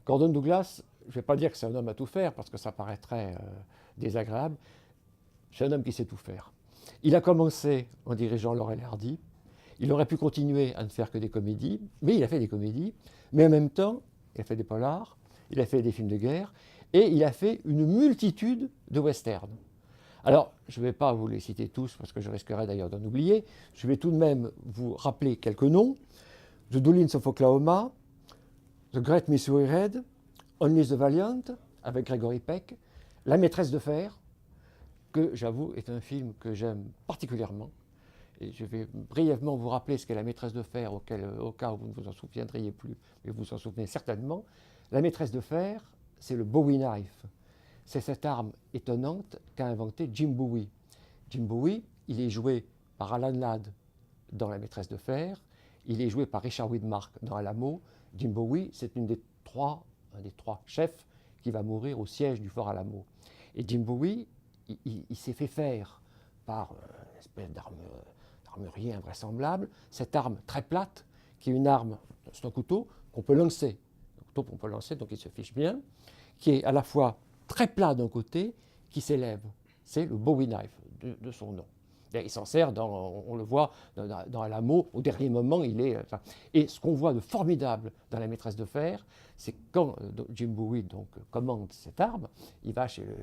Gordon Douglas, je ne vais pas dire que c'est un homme à tout faire, parce que ça paraîtrait désagréable. C'est un homme qui sait tout faire. Il a commencé en dirigeant Laurel et Hardy. Il aurait pu continuer à ne faire que des comédies, mais il a fait des comédies. Mais en même temps, il a fait des polars, il a fait des films de guerre, et il a fait une multitude de westerns. Alors, je ne vais pas vous les citer tous, parce que je risquerais d'ailleurs d'en oublier. Je vais tout de même vous rappeler quelques noms. The Doolins of Oklahoma, The Great Missouri Red, Only the Valiant, avec Gregory Peck, La maîtresse de fer, que j'avoue est un film que j'aime particulièrement. Et je vais brièvement vous rappeler ce qu'est La maîtresse de fer, au cas où vous ne vous en souviendriez plus, mais vous vous en souvenez certainement. La maîtresse de fer, c'est le Bowie knife. C'est cette arme étonnante qu'a inventée Jim Bowie. Jim Bowie, il est joué par Alan Ladd dans La maîtresse de fer, il est joué par Richard Widmark dans Alamo. Jim Bowie, c'est un des trois chefs qui va mourir au siège du fort Alamo. Et Jim Bowie, il s'est fait faire par une espèce d'armurier invraisemblable, cette arme très plate, qui est une arme, c'est un couteau qu'on peut lancer. Un couteau qu'on peut lancer, donc il se fiche bien, qui est à la fois très plat d'un côté, qui s'élève. C'est le Bowie knife de son nom. Il s'en sert, on le voit dans Alamo, au dernier moment, il est... Et ce qu'on voit de formidable dans La maîtresse de fer, c'est quand Jim Bowie donc, commande cette arme, il va chez le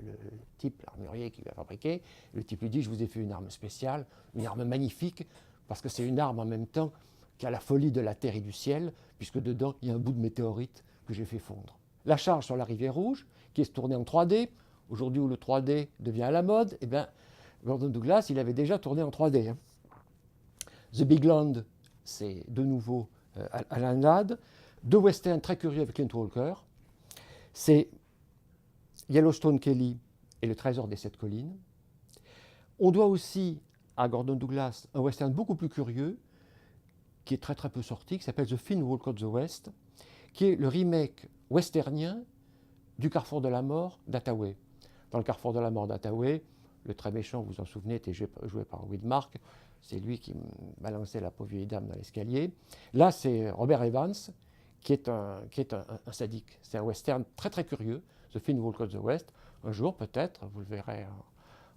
type, l'armurier qui l'a fabriqué, le type lui dit « Je vous ai fait une arme spéciale, une arme magnifique, parce que c'est une arme en même temps qui a la folie de la terre et du ciel, puisque dedans, il y a un bout de météorite que j'ai fait fondre. » La charge sur la rivière Rouge, qui est tournée en 3D, aujourd'hui où le 3D devient à la mode, eh bien, Gordon Douglas, il avait déjà tourné en 3D. Hein. The Big Land, c'est de nouveau Alan Ladd. Deux westerns très curieux avec Clint Walker. C'est Yellowstone Kelly et Le Trésor des Sept Collines. On doit aussi à Gordon Douglas un western beaucoup plus curieux, qui est très très peu sorti, qui s'appelle The Finn Walk of the West, qui est le remake westernien du Carrefour de la Mort d'Hathaway. Dans le Carrefour de la Mort d'Hathaway, le très méchant, vous vous en souvenez, était joué par Widmark. C'est lui qui balançait la pauvre vieille dame dans l'escalier. Là, c'est Robert Evans, qui est un sadique. C'est un western très très curieux, The Finn Walk of the West. Un jour, peut-être, vous le verrez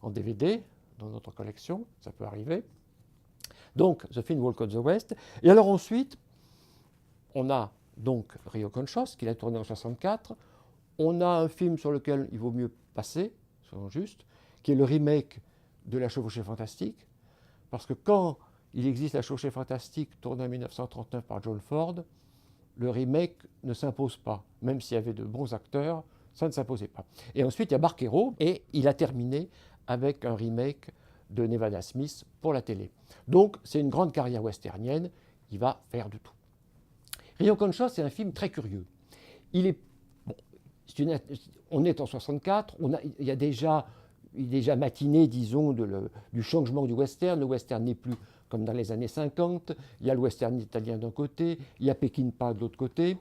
en DVD dans notre collection, ça peut arriver. Donc, The Finn Walk of the West. Et alors ensuite, on a donc Rio Conchos, qu'il a tourné en 1964. On a un film sur lequel il vaut mieux passer, soyons justes, qui est le remake de La Chevauchée Fantastique, parce que quand il existe La Chevauchée Fantastique, tournée en 1939 par John Ford, le remake ne s'impose pas. Même s'il y avait de bons acteurs, ça ne s'imposait pas. Et ensuite, il y a Barquero, et il a terminé avec un remake de Nevada Smith pour la télé. Donc, c'est une grande carrière westernienne, il va faire de tout. Rio Conchos, c'est un film très curieux. Il est, bon, on est en 64, il est déjà matiné, disons, du changement du western. Le western n'est plus comme dans les années 50. Il y a le western italien d'un côté, il y a Peckinpah de l'autre côté.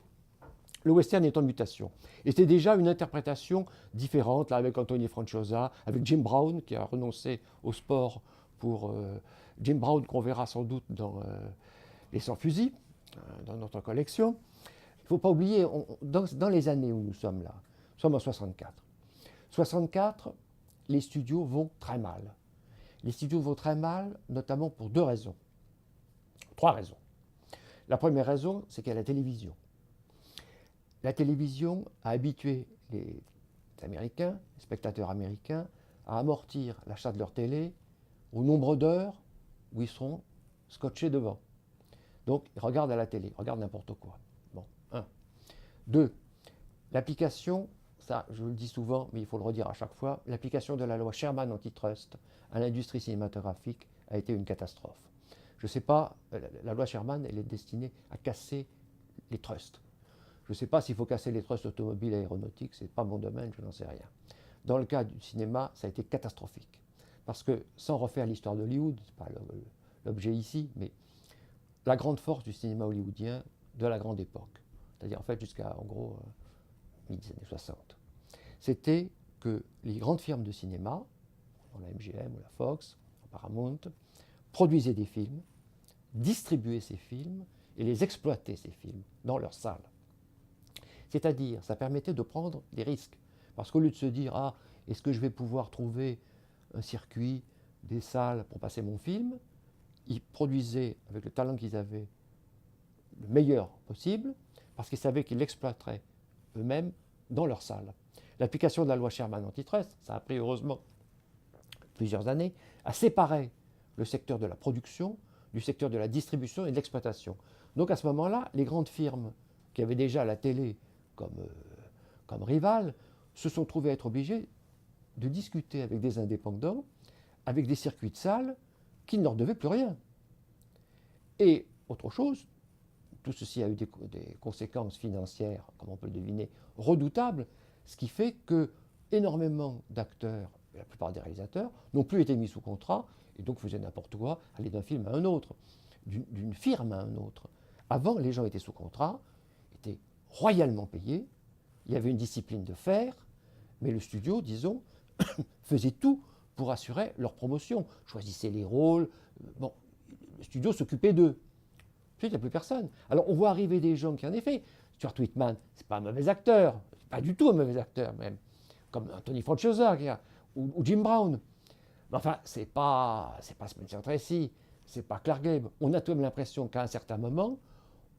Le western est en mutation. Et c'est déjà une interprétation différente, là, avec Anthony Franciosa, avec Jim Brown, qui a renoncé au sport pour Jim Brown, qu'on verra sans doute dans Les Sans-Fusils, dans notre collection. Il ne faut pas oublier, dans les années où nous sommes là, nous sommes en 64. 64, les studios vont très mal. Les studios vont très mal, notamment pour deux raisons. Trois raisons. La première raison, c'est qu'il y a la télévision. La télévision a habitué les Américains, les spectateurs américains, à amortir l'achat de leur télé au nombre d'heures où ils seront scotchés devant. Donc, ils regardent à la télé, ils regardent n'importe quoi. Bon, un. Deux, l'application, ça je le dis souvent, mais il faut le redire à chaque fois, l'application de la loi Sherman antitrust à l'industrie cinématographique a été une catastrophe. Je ne sais pas, la loi Sherman, elle est destinée à casser les trusts. Je ne sais pas s'il faut casser les trusts automobiles et aéronautiques, ce n'est pas mon domaine, je n'en sais rien. Dans le cas du cinéma, ça a été catastrophique. Parce que, sans refaire l'histoire d'Hollywood, ce n'est pas l'objet ici, mais la grande force du cinéma hollywoodien de la grande époque, c'est-à-dire en fait jusqu'à, en gros, des années 60, c'était que les grandes firmes de cinéma, la MGM ou la Fox, la Paramount, produisaient des films, distribuaient ces films et les exploitaient, ces films, dans leurs salles. C'est-à-dire, ça permettait de prendre des risques. Parce qu'au lieu de se dire, ah, est-ce que je vais pouvoir trouver un circuit, des salles pour passer mon film, ils produisaient, avec le talent qu'ils avaient, le meilleur possible, parce qu'ils savaient qu'ils l'exploiteraient eux-mêmes dans leur salle. L'application de la loi Sherman antitrust, ça a pris heureusement plusieurs années, a séparé le secteur de la production du secteur de la distribution et de l'exploitation. Donc à ce moment-là, les grandes firmes qui avaient déjà la télé comme rivale se sont trouvées à être obligées de discuter avec des indépendants, avec des circuits de salles qui ne leur devaient plus rien. Et autre chose, tout ceci a eu des conséquences financières, comme on peut le deviner, redoutables, ce qui fait que énormément d'acteurs, et la plupart des réalisateurs, n'ont plus été mis sous contrat et donc faisaient n'importe quoi, allaient d'un film à un autre, d'une firme à un autre. Avant, les gens étaient sous contrat, étaient royalement payés, il y avait une discipline de fer, mais le studio, disons, faisait tout pour assurer leur promotion, choisissait les rôles, bon, le studio s'occupait d'eux. Ensuite, il n'y a plus personne. Alors, on voit arriver des gens qui, en effet, Stuart Whitman, c'est pas un mauvais acteur, c'est pas du tout un mauvais acteur même, comme Tony Franciosa ou Jim Brown. Mais enfin, c'est pas Spencer Tracy, c'est pas Clark Gable. On a tout de même l'impression qu'à un certain moment,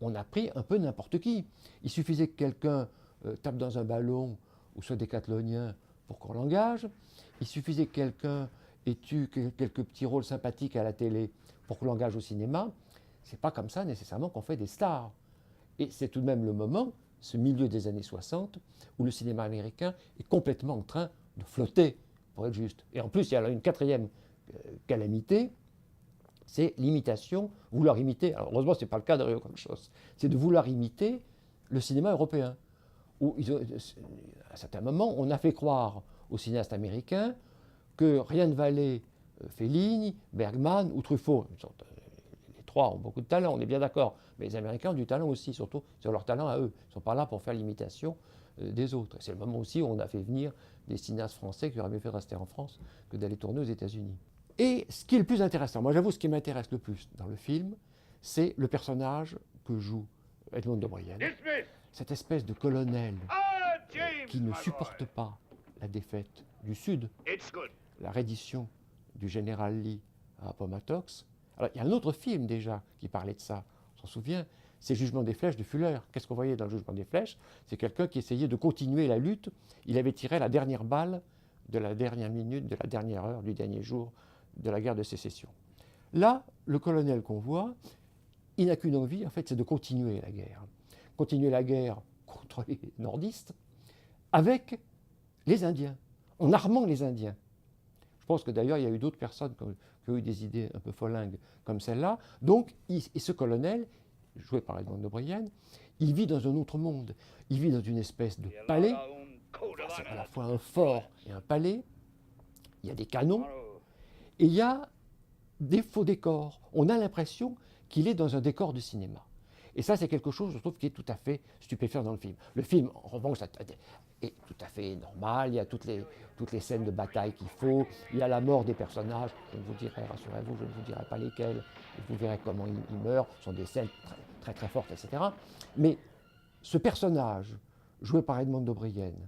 on a pris un peu n'importe qui. Il suffisait que quelqu'un tape dans un ballon ou soit décathlonien pour qu'on l'engage. Il suffisait que quelqu'un ait eu quelques petits rôles sympathiques à la télé pour qu'on l'engage au cinéma. C'est pas comme ça nécessairement qu'on fait des stars. Et c'est tout de même le moment, ce milieu des années 60, où le cinéma américain est complètement en train de flotter, pour être juste. Et en plus, il y a une quatrième calamité, c'est l'imitation, vouloir imiter. Alors heureusement, ce n'est pas le cas de Rio Conchos, c'est de vouloir imiter le cinéma européen. Où à un certain moment, on a fait croire aux cinéastes américains que rien ne valait Fellini, Bergman ou Truffaut. Les trois ont beaucoup de talent, on est bien d'accord, mais les Américains ont du talent aussi, surtout sur leur talent à eux. Ils ne sont pas là pour faire l'imitation des autres. C'est le moment aussi où on a fait venir des cinéastes français qui auraient mieux fait de rester en France que d'aller tourner aux États-Unis. Et ce qui est le plus intéressant, moi j'avoue, ce qui m'intéresse le plus dans le film, c'est le personnage que joue Edmond de Brienne. Cette espèce de colonel qui ne supporte pas la défaite du Sud, la reddition du général Lee à Appomattox. Alors, il y a un autre film déjà qui parlait de ça, on s'en souvient, c'est Jugement des flèches de Fuller. Qu'est-ce qu'on voyait dans le Jugement des flèches? C'est quelqu'un qui essayait de continuer la lutte. Il avait tiré la dernière balle de la dernière minute, de la dernière heure, du dernier jour de la guerre de sécession. Là, le colonel qu'on voit, il n'a qu'une envie, en fait, c'est de continuer la guerre. Continuer la guerre contre les nordistes avec les Indiens, en armant les Indiens. Je pense que d'ailleurs, il y a eu d'autres personnes qui ont eu des idées un peu folingues comme celle-là. Donc, et ce colonel, joué par Edmond de Brienne, il vit dans un autre monde. Il vit dans une espèce de palais. C'est à la fois un fort et un palais. Il y a des canons. Et il y a des faux décors. On a l'impression qu'il est dans un décor de cinéma. Et ça, c'est quelque chose, je trouve, qui est tout à fait stupéfiant dans le film. Le film, en revanche, est tout à fait normal. Il y a toutes les scènes de bataille qu'il faut. Il y a la mort des personnages. Je ne vous dirai, rassurez-vous, je ne vous dirai pas lesquels. Vous verrez comment ils meurent. Ce sont des scènes très, très fortes, etc. Mais ce personnage, joué par Edmond de Brienne,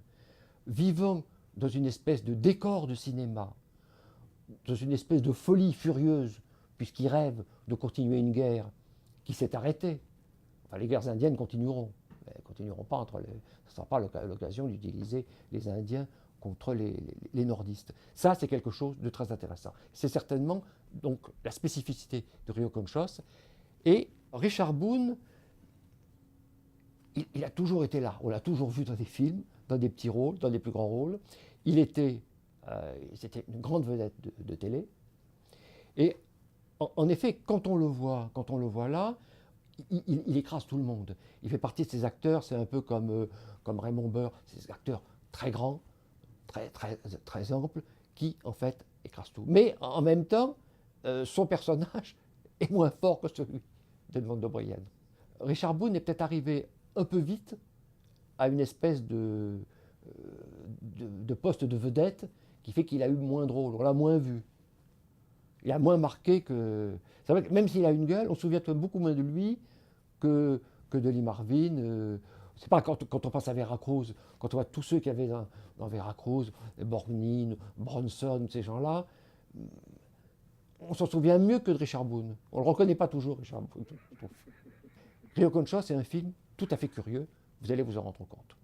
vivant dans une espèce de décor de cinéma, dans une espèce de folie furieuse, puisqu'il rêve de continuer une guerre qui s'est arrêtée. Enfin, les guerres indiennes continueront. Elles ne continueront pas ce ne sera pas l'occasion d'utiliser les Indiens contre les nordistes. Ça, c'est quelque chose de très intéressant. C'est certainement donc la spécificité de Rio Conchos. Et Richard Boone, il a toujours été là. On l'a toujours vu dans des films, dans des petits rôles, dans des plus grands rôles. C'était une grande vedette de télé. Et en effet, quand on le voit là, il écrase tout le monde. Il fait partie de ces acteurs, c'est un peu comme Raymond Burr, ces acteurs très grands, très, très, très amples, qui en fait écrasent tout. Mais en même temps, son personnage est moins fort que celui d'Edmond de Brienne. Richard Boone est peut-être arrivé un peu vite à une espèce de poste de vedette qui fait qu'il a eu moins de rôles, on l'a moins vu. Il a moins marqué que... C'est vrai que même s'il a une gueule, on se souvient beaucoup moins de lui que de Lee Marvin C'est pas quand on pense à Veracruz, quand on voit tous ceux qu'il y avait dans Veracruz, Borgnine, Bronson, ces gens-là, on s'en souvient mieux que de Richard Boone. On ne le reconnaît pas toujours, Richard Boone. Rio Concha, c'est un film tout à fait curieux, vous allez vous en rendre compte.